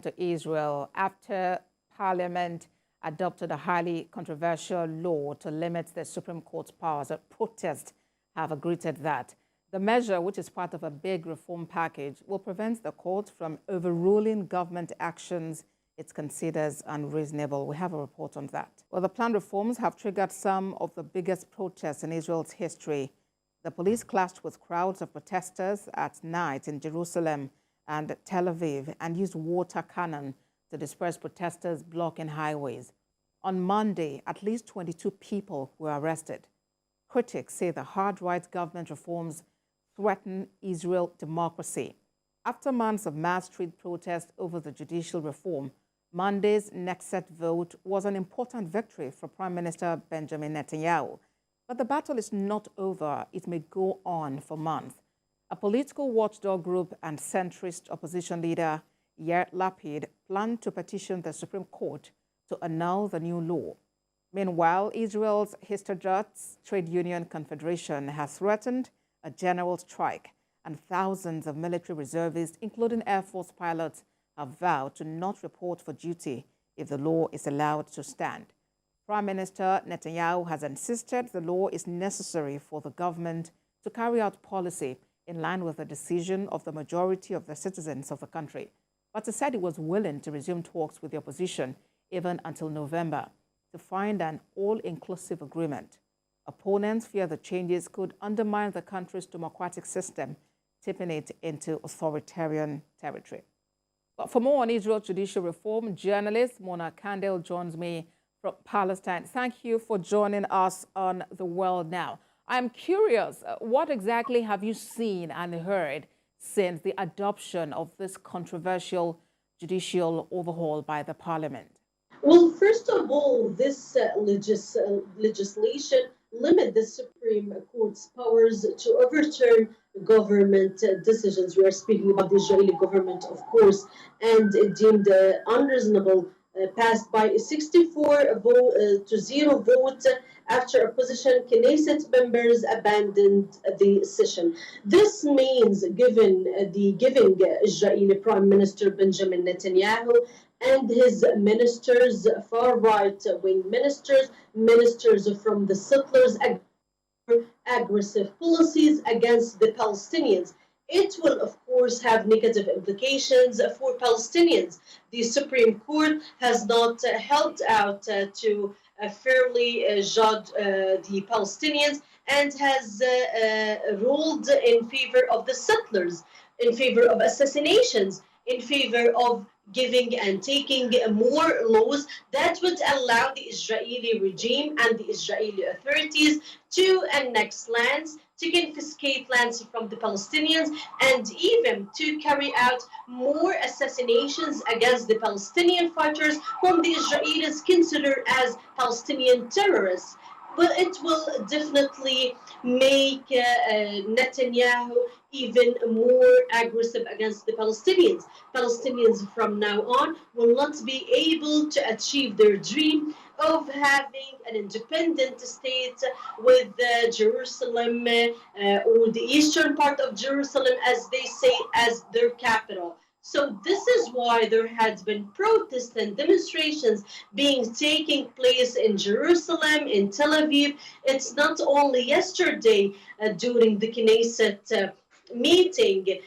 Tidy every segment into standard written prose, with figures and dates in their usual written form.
to Israel after Parliament adopted a highly controversial law to limit the Supreme Court's powers. Protests have greeted that. The measure, which is part of a big reform package, will prevent the court from overruling government actions it considers unreasonable. We have a report on that. Well, the planned reforms have triggered some of the biggest protests in Israel's history. The police clashed with crowds of protesters at night in Jerusalem and Tel Aviv and used water cannon to disperse protesters blocking highways. On Monday, at least 22 people were arrested. Critics say the hard-right government reforms threaten Israel's democracy. After months of mass street protests over the judicial reform, Monday's Knesset vote was an important victory for Prime Minister Benjamin Netanyahu. But the battle is not over. It may go on for months. A political watchdog group and centrist opposition leader, Yair Lapid, plan to petition the Supreme Court to annul the new law. Meanwhile, Israel's Histadrut's trade union confederation has threatened a general strike, and thousands of military reservists, including Air Force pilots, have vowed to not report for duty if the law is allowed to stand. Prime Minister Netanyahu has insisted the law is necessary for the government to carry out policy in line with the decision of the majority of the citizens of the country. But he said he was willing to resume talks with the opposition even until November to find an all-inclusive agreement. Opponents fear the changes could undermine the country's democratic system, tipping it into authoritarian territory. But for more on Israel's judicial reform, journalist Mona Kandel joins me from Palestine. Thank you for joining us on The World Now. I'm curious, what exactly have you seen and heard since the adoption of this controversial judicial overhaul by the parliament? Well, first of all, this legislation limit the Supreme Court's powers to overturn government decisions. We are speaking about the Israeli government, of course, and it deemed unreasonable, passed by a 64-0 vote after opposition Knesset members abandoned the session. This means giving Israeli Prime Minister Benjamin Netanyahu and his ministers, far right-wing ministers from the settlers, aggressive policies against the Palestinians. It will, of course, have negative implications for Palestinians. The Supreme Court has not helped out to fairly judge the Palestinians and has ruled in favor of the settlers, in favor of assassinations, in favor of giving and taking more laws that would allow the Israeli regime and the Israeli authorities to annex lands, to confiscate lands from the Palestinians, and even to carry out more assassinations against the Palestinian fighters whom the Israelis consider as Palestinian terrorists. But it will definitely make Netanyahu even more aggressive against the Palestinians. Palestinians from now on will not be able to achieve their dream of having an independent state with Jerusalem or the eastern part of Jerusalem, as they say, as their capital. So this is why there has been protests and demonstrations taking place in Jerusalem, in Tel Aviv. It's not only yesterday during the Knesset meeting.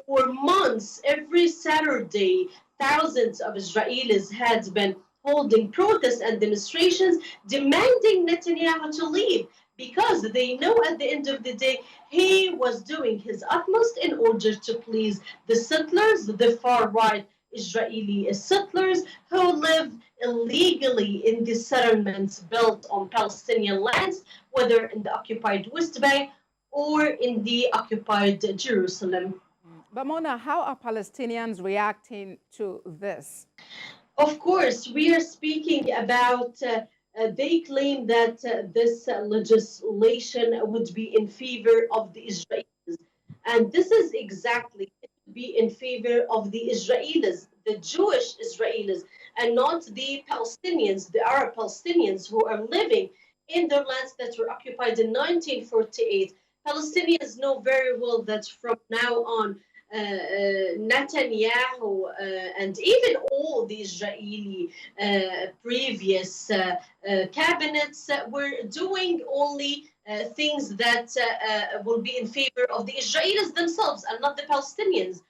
For months, every Saturday, thousands of Israelis had been holding protests and demonstrations demanding Netanyahu to leave, because they know at the end of the day he was doing his utmost in order to please the settlers, the far-right Israeli settlers who live illegally in the settlements built on Palestinian lands, whether in the occupied West Bank or in the occupied Jerusalem. But Mona, how are Palestinians reacting to this? Of course, we are speaking about they claim that this legislation would be in favor of the Israelis. And this is exactly, it would be in favor of the Israelis, the Jewish Israelis, and not the Palestinians, the Arab Palestinians who are living in their lands that were occupied in 1948. Palestinians know very well that from now on, Netanyahu and even all the Israeli previous cabinets were doing only things that will be in favor of the Israelis themselves and not the Palestinians.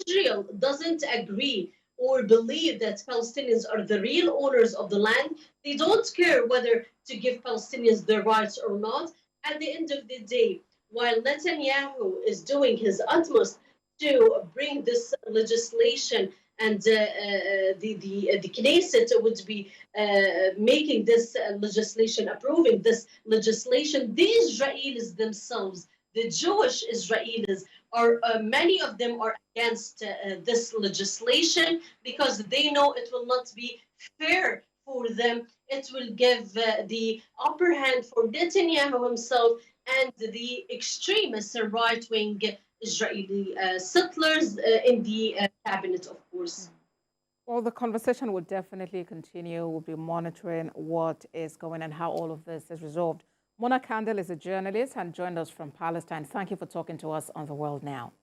Israel doesn't agree or believe that Palestinians are the real owners of the land. They don't care whether to give Palestinians their rights or not. At the end of the day, while Netanyahu is doing his utmost to bring this legislation and the Knesset would be making this legislation, approving this legislation, the Israelis themselves, the Jewish Israelis, are many of them are against this legislation because they know it will not be fair for them. It will give the upper hand for Netanyahu himself and the extremist right-wing Israeli settlers in the cabinet, of course. Well, the conversation will definitely continue. We'll be monitoring what is going and how all of this is resolved. Mona Kandil is a journalist and joined us from Palestine. Thank you for talking to us on The World Now.